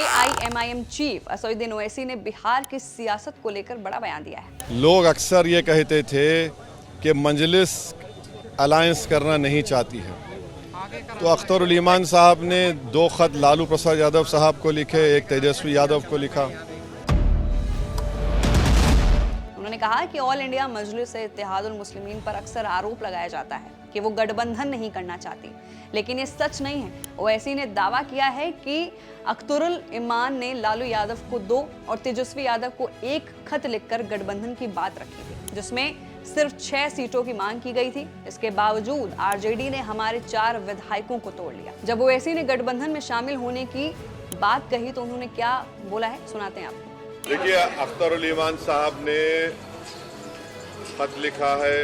AIMIM chief Asaduddin Owaisi ने बिहार की सियासत को लेकर बड़ा बयान दिया है। लोग अक्सर ये कहते थे कि मजलिस अलायंस करना नहीं चाहती है, तो अख्तरुल ईमान साहब ने 2 खत लालू प्रसाद यादव साहब को लिखे, एक तेजस्वी यादव को लिखा। उन्होंने कहा कि ऑल इंडिया मजलिस इत्तेहादुल मुस्लिमीन पर अक्सर आरोप लगाया जाता है कि वो गठबंधन नहीं करना चाहती, लेकिन ये सच नहीं है। ओवैसी ने दावा किया है कि अख्तरुल ईमान ने लालू यादव को 2 और तेजस्वी यादव को 1 खत लिखकर गठबंधन की बात रखी थी, जिसमें सिर्फ 6 सीटों की मांग की गई थी। इसके बावजूद आरजेडी ने हमारे 4 विधायकों को तोड़ लिया। जब ओवैसी ने गठबंधन में शामिल होने की बात कही तो उन्होंने क्या बोला है, सुनाते हैं आपको। देखिए, अख्तरुल ईमान साहब ने खत लिखा है,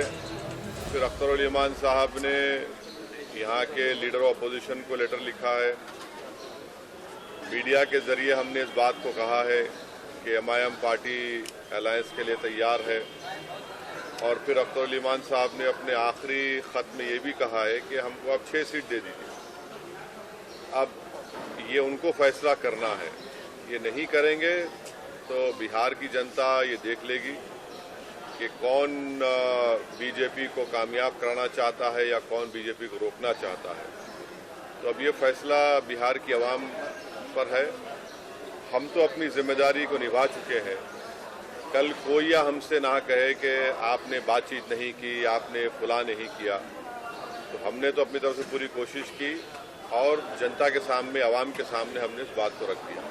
फिर अख्तरुल ईमान साहब ने यहाँ के लीडर ऑफ अपोजिशन को लेटर लिखा है। मीडिया के जरिए हमने इस बात को कहा है कि MIM पार्टी अलायंस के लिए तैयार है, और फिर अख्तरुल ईमान साहब ने अपने आखिरी खत में ये भी कहा है कि हमको अब 6 सीट दे दीजिए। अब ये उनको फैसला करना है, ये नहीं करेंगे तो बिहार की जनता ये देख लेगी कि कौन बीजेपी को कामयाब कराना चाहता है या कौन बीजेपी को रोकना चाहता है। तो अब ये फैसला बिहार की आवाम पर है। हम तो अपनी जिम्मेदारी को निभा चुके हैं। कल कोई या हमसे ना कहे कि आपने बातचीत नहीं की, आपने फुला नहीं किया। तो हमने तो अपनी तरफ से पूरी कोशिश की और जनता के सामने, आवाम के सामने हमने इस बात को रख दिया।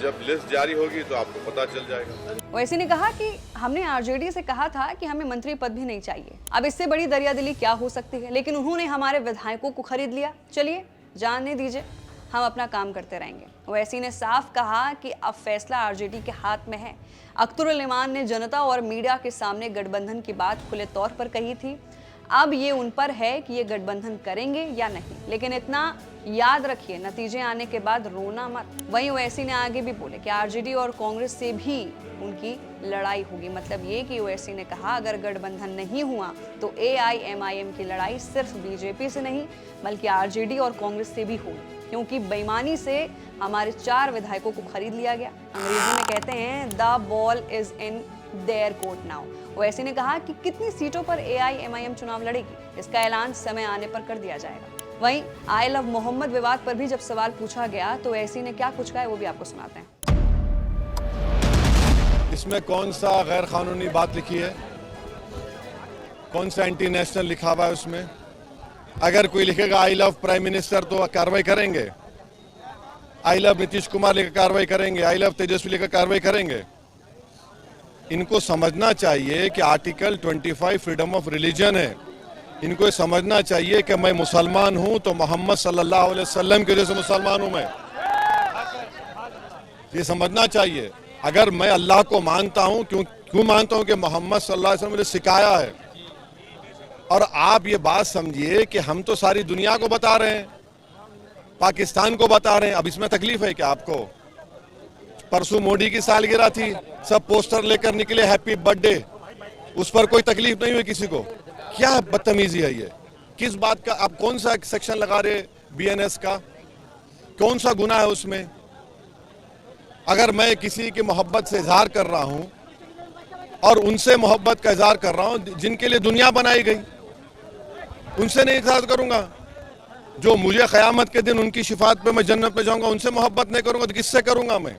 जब लिस्ट जारी होगी तो आपको पता चल जाएगा। ओवैसी ने कहा कि हमने आरजेडी से कहा था कि हमें मंत्री पद भी नहीं चाहिए। अब इससे बड़ी दरियादिली क्या हो सकती है, लेकिन उन्होंने हमारे विधायकों को खरीद लिया। चलिए जानने दीजिए, हम अपना काम करते रहेंगे। ओवैसी ने साफ कहा कि अब फैसला आरजेडी के हाथ में है। अख्तरुल ईमान ने जनता और मीडिया के सामने गठबंधन की बात खुले तौर पर कही थी। अब ये उन पर है कि ये गठबंधन करेंगे या नहीं, लेकिन इतना याद रखिए, नतीजे आने के बाद रोना मत। वहीं ओवैसी ने आगे भी बोले कि आरजेडी और कांग्रेस से भी उनकी लड़ाई होगी। मतलब ये कि ओवैसी ने कहा अगर गठबंधन नहीं हुआ तो AIMIM की लड़ाई सिर्फ बीजेपी से नहीं बल्कि आरजेडी और कांग्रेस से भी होगी, क्योंकि बेईमानी से हमारे 4 विधायकों को खरीद लिया गया। अंग्रेजी में कहते हैं the ball is in their court now. Owaisi ने कहा कि कितनी सीटों पर AIMIM चुनाव लड़ेगी, इसका ऐलान समय आने पर कर दिया जाएगा। वहीं आई लव मोहम्मद विवाद पर भी जब सवाल पूछा गया तो ओवैसी ने क्या कुछ कहा है वो भी आपको सुनाते हैं। इसमें कौन सा गैर कानूनी बात लिखी है, कौन सा एंटी नेशनल लिखा हुआ है उसमें? अगर कोई लिखेगा आई लव प्राइम मिनिस्टर तो कार्रवाई करेंगे, आई लव नीतीश कुमार लेकर कार्रवाई करेंगे, आई लव तेजस्वी लेकर कार्रवाई करेंगे। इनको समझना चाहिए कि आर्टिकल 25 फ्रीडम ऑफ रिलीजन है। इनको ये समझना चाहिए कि मैं मुसलमान हूं तो मोहम्मद सल्लल्लाहु अलैहि वसल्लम की वजह से मुसलमान हूं। मैं ये समझना चाहिए। अगर मैं अल्लाह को मानता हूं, क्यों मानता हूं? कि मोहम्मद सल्लल्लाहु अलैहि वसल्लम ने सिखाया है। और आप ये बात समझिए कि हम तो सारी दुनिया को बता रहे हैं, पाकिस्तान को बता रहे हैं। अब इसमें तकलीफ है क्या आपको? परसों मोदी की सालगिरह थी, सब पोस्टर लेकर निकले हैप्पी बर्थडे, उस पर कोई तकलीफ नहीं हुई किसी को। क्या बदतमीजी है ये? किस बात का आप कौन सा सेक्शन लगा रहे BNS का? कौन सा गुनाह है उसमें? अगर मैं किसी की मोहब्बत से इजहार कर रहा हूं और उनसे मोहब्बत का इजहार कर रहा हूं जिनके लिए दुनिया बनाई गई, उनसे नहीं इजहार करूंगा? जो मुझे क़यामत के दिन उनकी शिफात पे मैं जन्नत में जाऊंगा, उनसे मोहब्बत नहीं करूंगा तो किससे करूंगा मैं?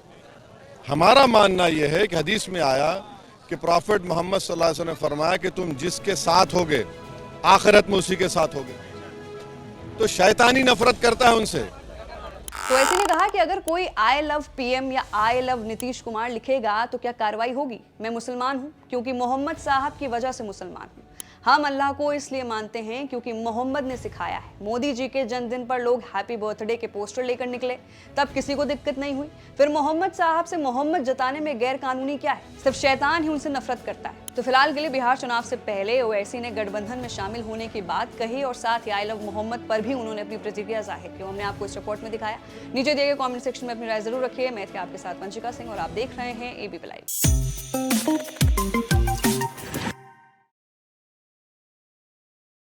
हमारा मानना यह है कि हदीस में आया कि प्रॉफिट मोहम्मद सल्लल्लाहु अलैहि वसल्लम ने फरमाया कि तुम जिसके साथ होगे आखिरत में उसी के साथ होगे। तो शैतानी नफरत करता है उनसे। तो ऐसे ने कहा कि अगर कोई आई लव PM या आई लव नीतीश कुमार लिखेगा तो क्या कार्रवाई होगी? मैं मुसलमान हूं क्योंकि मोहम्मद साहब की वजह से मुसलमान हूं। हम अल्लाह को इसलिए मानते हैं क्योंकि मोहम्मद ने सिखाया है। मोदी जी के जन्मदिन पर लोग हैप्पी बर्थडे के पोस्टर लेकर निकले, तब किसी को दिक्कत नहीं हुई। फिर मोहम्मद साहब से मोहम्मद जताने में गैर कानूनी क्या है? सिर्फ शैतान ही उनसे नफरत करता है। तो फिलहाल के लिए बिहार चुनाव से पहले ओवैसी ने गठबंधन में शामिल होने की बात कही और साथ ही आई लव मोहम्मद पर भी उन्होंने अपनी प्रतिक्रिया जाहिर की। हमने आपको इस रिपोर्ट में दिखाया। नीचे दिए गए कमेंट सेक्शन में अपनी राय जरूर रखिए। मैं थी आपके साथ वंशिका सिंह और आप देख रहे हैं ABP लाइव।